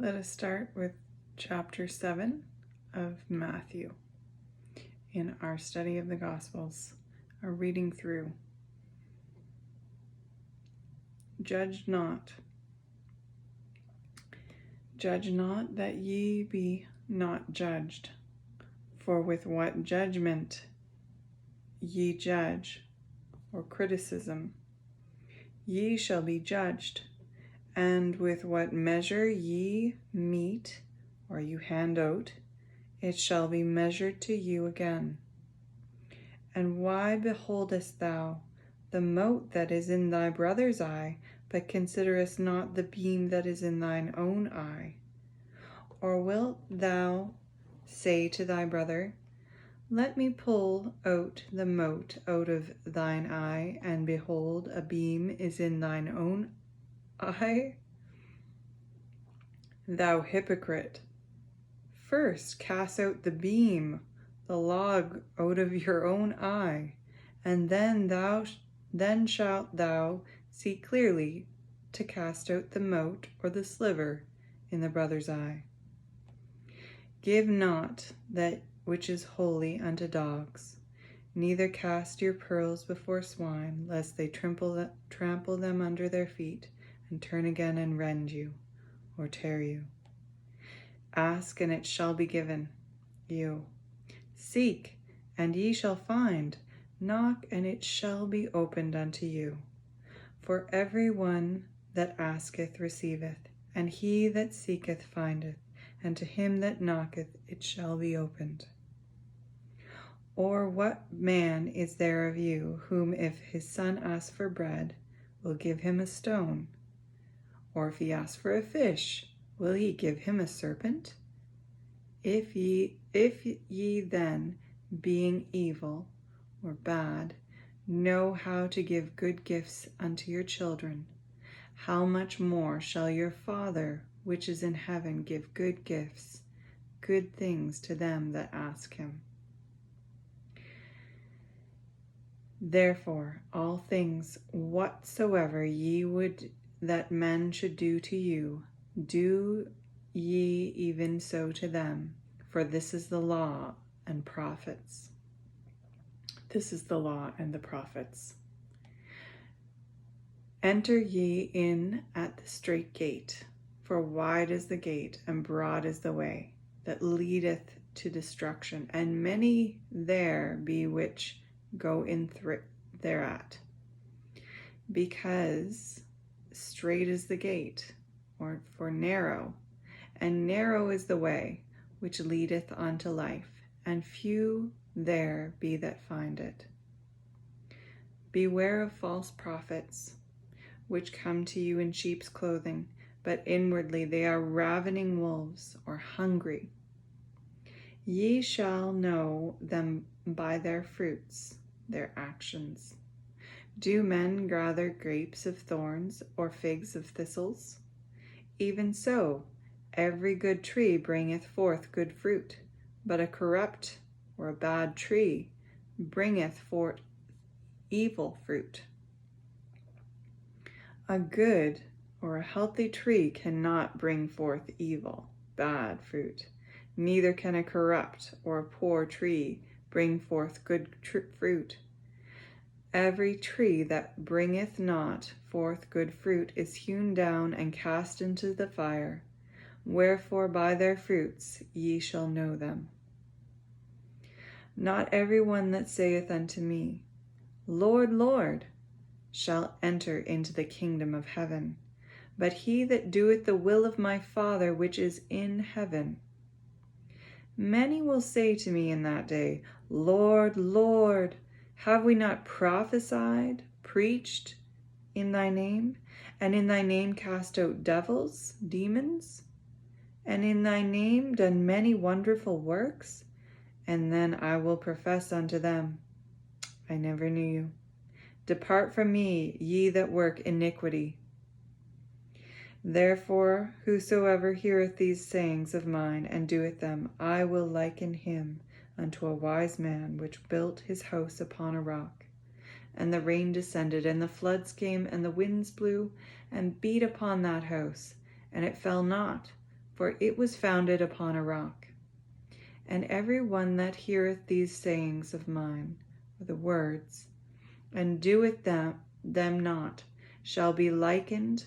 Let us start with chapter 7 of Matthew in our study of the Gospels, our reading through. Judge not. Judge not that ye be not judged. For with what judgment ye judge, or criticism, ye shall be judged. And with what measure ye mete, or you hand out, it shall be measured to you again. And why beholdest thou the mote that is in thy brother's eye, but considerest not the beam that is in thine own eye? Or wilt thou say to thy brother, Let me pull out the mote out of thine eye, and behold, a beam is in thine own eye? Thou hypocrite, first cast out the beam, the log out of your own eye, and then shalt thou see clearly to cast out the mote or the sliver in the brother's eye. Give not that which is holy unto dogs, neither cast your pearls before swine, lest they trample them under their feet, and turn again and rend you, or tear you. Ask, and it shall be given you. Seek, and ye shall find. Knock, and it shall be opened unto you. For every one that asketh receiveth, and he that seeketh findeth, and to him that knocketh it shall be opened. Or what man is there of you, whom if his son asks for bread, will give him a stone? Or if he asks for a fish, will he give him a serpent? If ye then, being evil or bad, know how to give good gifts unto your children, how much more shall your Father which is in heaven give good gifts, good things to them that ask him? Therefore, all things whatsoever ye would that men should do to you, do ye even so to them, for this is the law and prophets. This is the law and the prophets. Enter ye in at the strait gate, for wide is the gate, and broad is the way that leadeth to destruction, and many there be which go in thereat. Because strait is the gate, or for narrow, and narrow is the way which leadeth unto life, and few there be that find it. Beware of false prophets, which come to you in sheep's clothing, but inwardly they are ravening wolves, or hungry. Ye shall know them by their fruits, their actions. Do men gather grapes of thorns, or figs of thistles? Even so, every good tree bringeth forth good fruit, but a corrupt or a bad tree bringeth forth evil fruit. A good or a healthy tree cannot bring forth evil, bad fruit, neither can a corrupt or a poor tree bring forth good fruit. Every tree that bringeth not forth good fruit is hewn down and cast into the fire. Wherefore by their fruits ye shall know them. Not every one that saith unto me, Lord, Lord, shall enter into the kingdom of heaven, but he that doeth the will of my Father which is in heaven. Many will say to me in that day, Lord, Lord, have we not prophesied, preached in thy name, and in thy name cast out devils, demons, and in thy name done many wonderful works? And then I will profess unto them, I never knew you. Depart from me, ye that work iniquity. Therefore, whosoever heareth these sayings of mine, and doeth them, I will liken him unto a wise man, which built his house upon a rock. And the rain descended, and the floods came, and the winds blew, and beat upon that house, and it fell not, for it was founded upon a rock. And every one that heareth these sayings of mine, or the words, and doeth them not, shall be likened,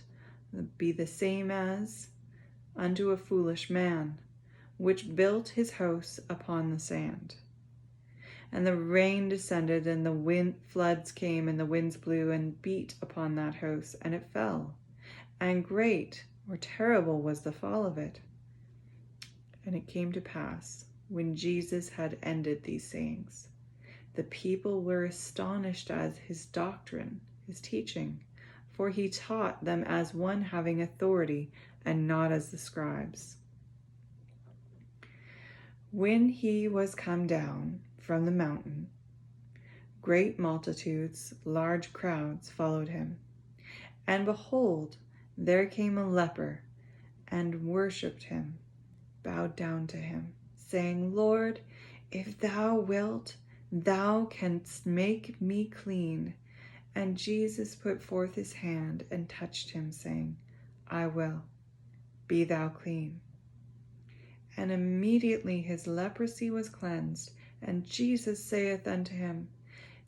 be the same as, unto a foolish man, which built his house upon the sand. And the rain descended, and the floods came, and the winds blew and beat upon that house, and it fell. And great or terrible was the fall of it. And it came to pass, when Jesus had ended these sayings, the people were astonished at his doctrine, his teaching, for he taught them as one having authority, and not as the scribes. When he was come down from the mountain, great multitudes, large crowds followed him. And behold, there came a leper, and worshipped him, bowed down to him, saying, Lord, if thou wilt, thou canst make me clean. And Jesus put forth his hand and touched him, saying, I will, be thou clean. And immediately his leprosy was cleansed. And Jesus saith unto him,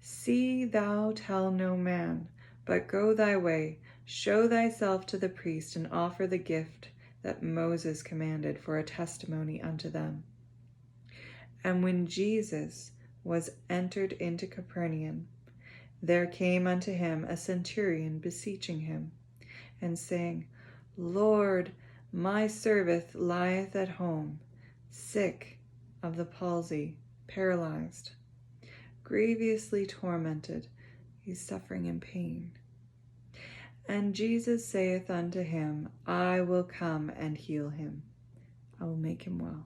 See thou tell no man, but go thy way, show thyself to the priest, and offer the gift that Moses commanded for a testimony unto them. And when Jesus was entered into Capernaum, there came unto him a centurion beseeching him, and saying, Lord, my servant lieth at home, sick of the palsy, paralyzed, grievously tormented. He's suffering in pain. And Jesus saith unto him, I will come and heal him. I will make him well.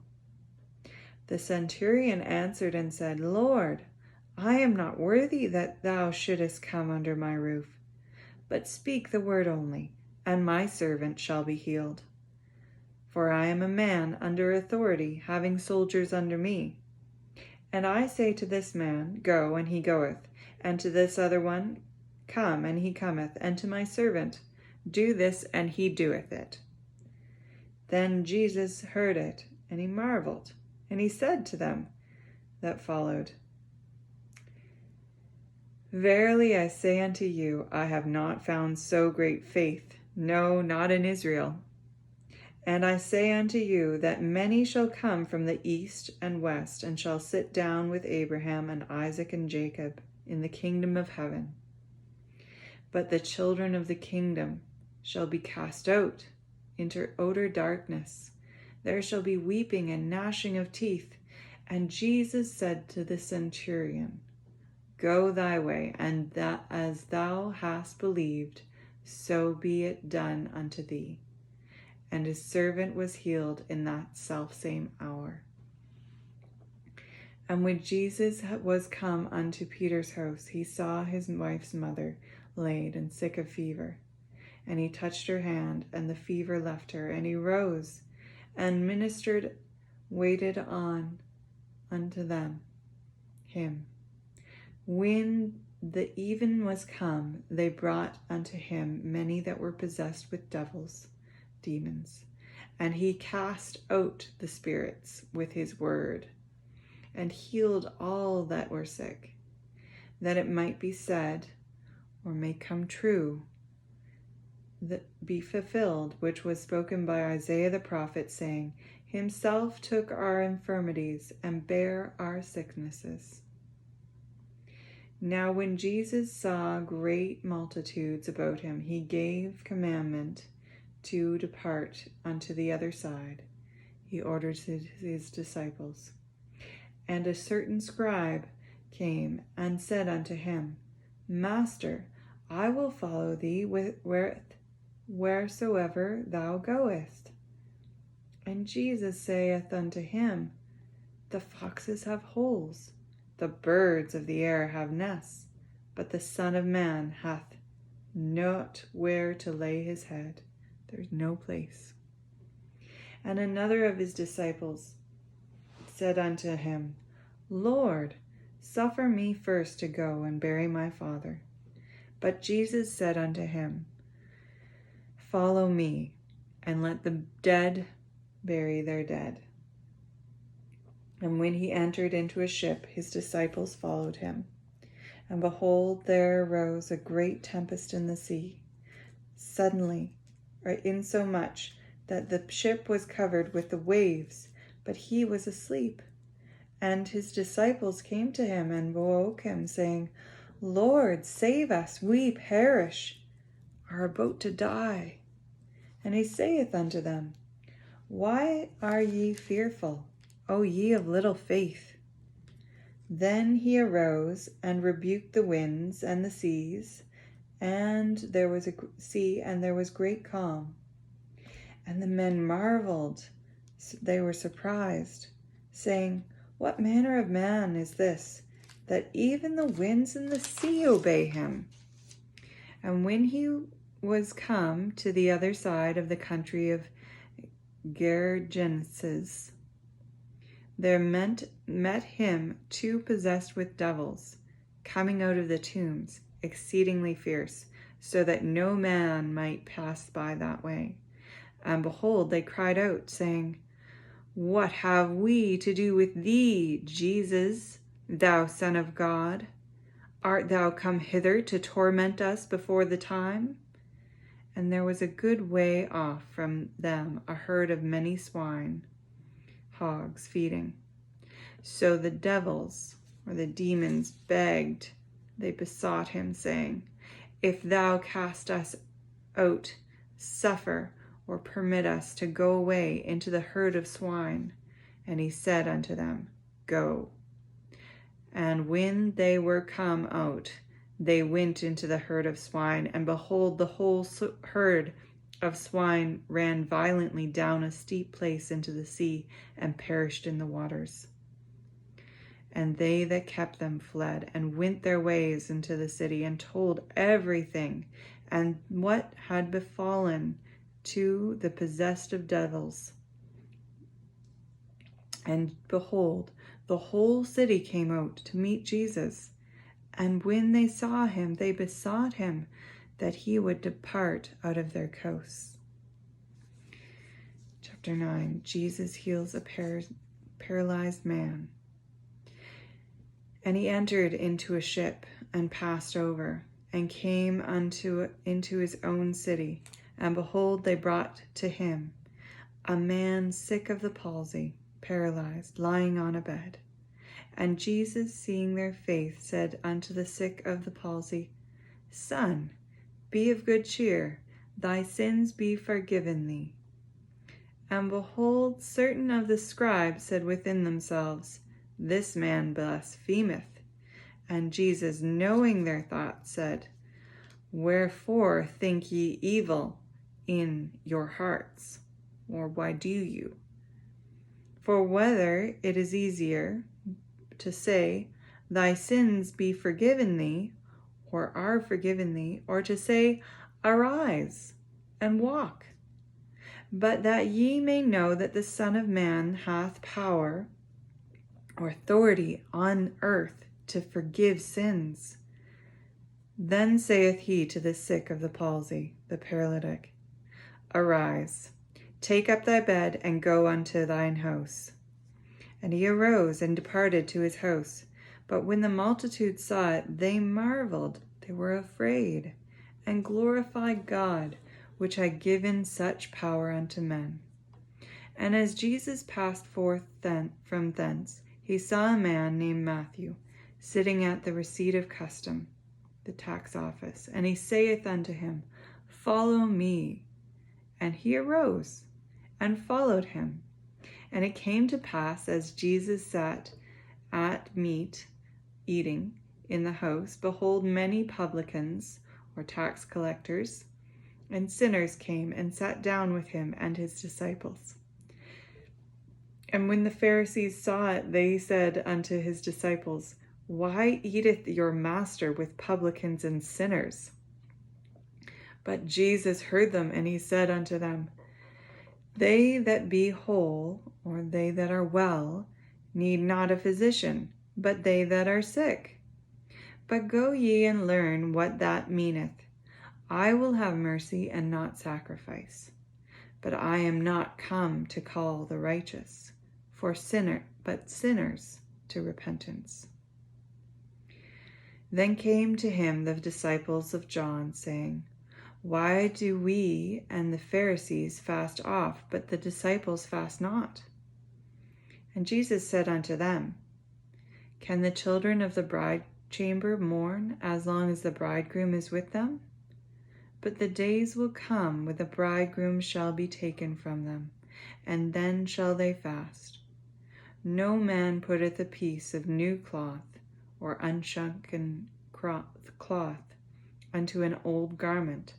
The centurion answered and said, Lord, I am not worthy that thou shouldest come under my roof, but speak the word only, and my servant shall be healed. For I am a man under authority, having soldiers under me. And I say to this man, Go, and he goeth, and to this other one, Come, and he cometh, and to my servant, Do this, and he doeth it. Then Jesus heard it, and he marveled, and he said to them that followed, Verily I say unto you, I have not found so great faith, no, not in Israel. And I say unto you that many shall come from the east and west, and shall sit down with Abraham and Isaac and Jacob in the kingdom of heaven. But the children of the kingdom shall be cast out into outer darkness. There shall be weeping and gnashing of teeth. And Jesus said to the centurion, Go thy way, and that as thou hast believed, so be it done unto thee. And his servant was healed in that selfsame hour. And when Jesus was come unto Peter's house, he saw his wife's mother laid and sick of fever. And he touched her hand, and the fever left her. And he rose and ministered, waited on unto him. When the even was come, they brought unto him many that were possessed with demons, and he cast out the spirits with his word, and healed all that were sick, that it might be said, or may come true, that be fulfilled, which was spoken by Isaiah the prophet, saying, Himself took our infirmities and bare our sicknesses. Now when Jesus saw great multitudes about him, he gave commandment to depart unto the other side. He ordered his disciples. And a certain scribe came and said unto him, Master, I will follow thee wheresoever thou goest. And Jesus saith unto him, The foxes have holes, the birds of the air have nests, but the Son of Man hath not where to lay his head. There's no place. And another of his disciples said unto him, Lord, suffer me first to go and bury my father. But Jesus said unto him, Follow me, and let the dead bury their dead. And when he entered into a ship, his disciples followed him. And behold, there arose a great tempest in the sea, suddenly, or insomuch that the ship was covered with the waves, but he was asleep. And his disciples came to him and woke him, saying, Lord, save us, we perish, are about to die. And he saith unto them, Why are ye fearful, O ye of little faith? Then he arose and rebuked the winds and the seas, and there was great calm. And the men marveled, they were surprised, saying, What manner of man is this, that even the winds and the sea obey him? And when he was come to the other side of the country of Gergeses, there met him two possessed with devils, coming out of the tombs, exceedingly fierce, so that no man might pass by that way. And behold, they cried out, saying, What have we to do with thee, Jesus, thou Son of God? Art thou come hither to torment us before the time? And there was a good way off from them a herd of many swine, hogs, feeding. So the devils, or the demons, begged, they besought him, saying, If thou cast us out, suffer or permit us to go away into the herd of swine. And he said unto them, Go. And when they were come out, they went into the herd of swine, and behold, the whole herd of swine ran violently down a steep place into the sea, and perished in the waters. And they that kept them fled, and went their ways into the city, and told everything, and what had befallen to the possessed of devils. And behold, the whole city came out to meet Jesus. And when they saw him, they besought him that he would depart out of their coasts. Chapter 9, Jesus heals a paralyzed man. And he entered into a ship and passed over, and came into his own city. And behold, they brought to him a man sick of the palsy, paralyzed, lying on a bed. And Jesus, seeing their faith, said unto the sick of the palsy, Son, be of good cheer, thy sins be forgiven thee. And behold, certain of the scribes said within themselves, This man blasphemeth. And Jesus, knowing their thoughts, said, Wherefore think ye evil in your hearts? Or why do you? For whether it is easier to say, Thy sins be forgiven thee, or are forgiven thee, or to say, Arise and walk. But that ye may know that the Son of Man hath power or authority on earth to forgive sins. Then saith he to the sick of the palsy, the paralytic, Arise, take up thy bed, and go unto thine house. And he arose and departed to his house. But when the multitude saw it, they marveled, they were afraid, and glorified God, which had given such power unto men. And as Jesus passed forth from thence, he saw a man named Matthew, sitting at the receipt of custom, the tax office. And he saith unto him, Follow me. And he arose and followed him. And it came to pass, as Jesus sat at meat, eating in the house, behold, many publicans, or tax collectors, and sinners came and sat down with him and his disciples. And when the Pharisees saw it, they said unto his disciples, Why eateth your master with publicans and sinners? But Jesus heard them, and he said unto them, They that be whole, or they that are well, need not a physician, but they that are sick. But go ye and learn what that meaneth. I will have mercy and not sacrifice. but I am not come to call the righteous, but sinners to repentance." Then came to him the disciples of John, saying, "Why do we and the Pharisees fast oft, but the disciples fast not?" And Jesus said unto them, "Can the children of the bridechamber mourn as long as the bridegroom is with them? But the days will come when the bridegroom shall be taken from them, and then shall they fast. No man putteth a piece of new cloth or unshrunken cloth unto an old garment,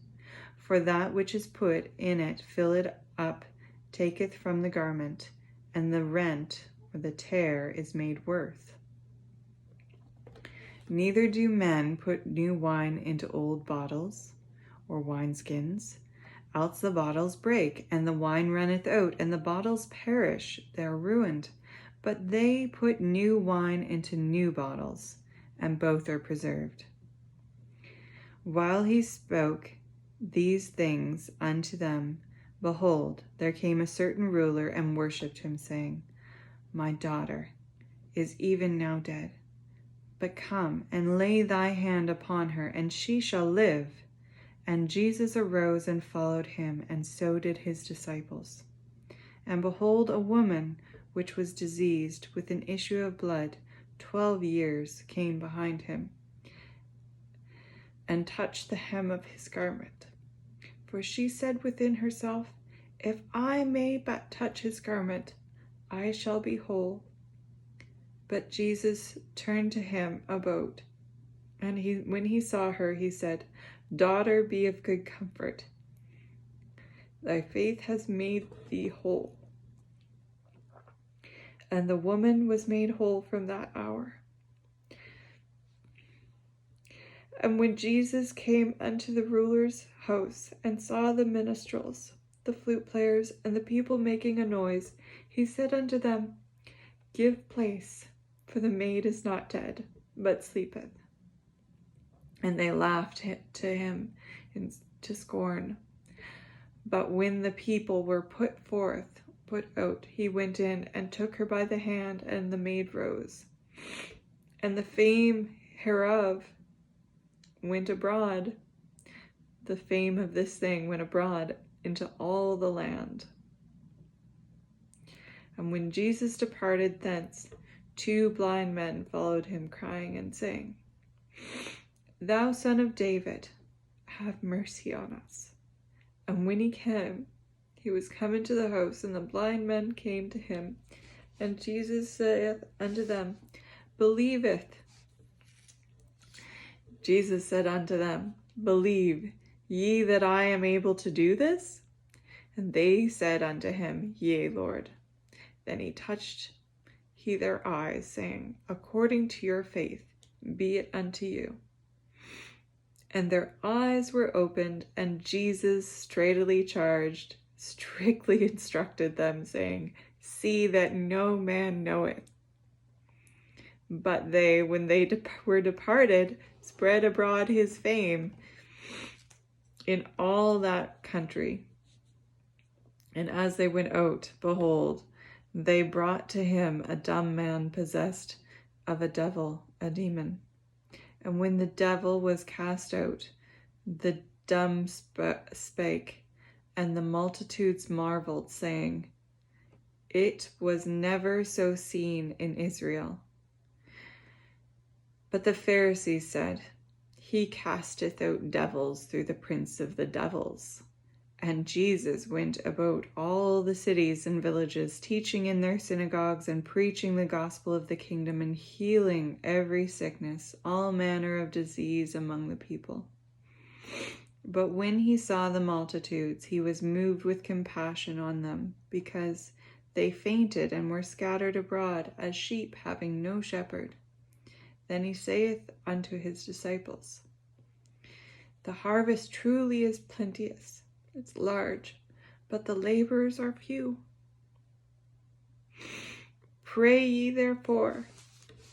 for that which is put in it filleth up, taketh from the garment, and the rent or the tear is made worse. Neither do men put new wine into old bottles or wineskins, else the bottles break, and the wine runneth out, and the bottles perish, they are ruined. But they put new wine into new bottles, and both are preserved." While he spoke these things unto them, behold, there came a certain ruler and worshipped him, saying, "My daughter is even now dead, but come and lay thy hand upon her, and she shall live." And Jesus arose and followed him, and so did his disciples. And behold, a woman which was diseased with an issue of blood 12 years came behind him, and touched the hem of his garment. For she said within herself, "If I may but touch his garment, I shall be whole." But Jesus turned to him about, and when he saw her, he said, "Daughter, be of good comfort. Thy faith has made thee whole." And the woman was made whole from that hour. And when Jesus came unto the ruler's house, and saw the minstrels, the flute players, and the people making a noise, he said unto them, "Give place, for the maid is not dead, but sleepeth." And they laughed to him to scorn. But when the people were put out, he went in and took her by the hand, and the maid rose. And the fame hereof went abroad. The fame of this thing went abroad into all the land. And when Jesus departed thence, 2 blind men followed him, crying and saying, "Thou Son of David, have mercy on us." And when he was come into the house, and the blind men came to him, and Jesus saith unto them, Jesus said unto them, "Believe ye that I am able to do this?" And they said unto him, "Yea, Lord." Then he touched their eyes, saying, "According to your faith be it unto you." And their eyes were opened, and Jesus strictly instructed them, saying, "See that no man know it." But they, when they were departed, spread abroad his fame in all that country. And as they went out, behold, they brought to him a dumb man possessed of a demon. And when the devil was cast out, the dumb spake, and the multitudes marveled, saying, "It was never so seen in Israel." But the Pharisees said, "He casteth out devils through the prince of the devils." And Jesus went about all the cities and villages, teaching in their synagogues and preaching the gospel of the kingdom, and healing every sickness, all manner of disease among the people. But when he saw the multitudes, he was moved with compassion on them, because they fainted and were scattered abroad as sheep having no shepherd. Then he saith unto his disciples, "The harvest truly is plenteous, it's large, but the laborers are few. Pray ye therefore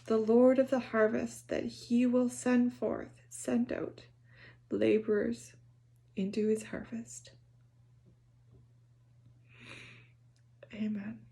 the Lord of the harvest that he will send out laborers into his harvest." Amen.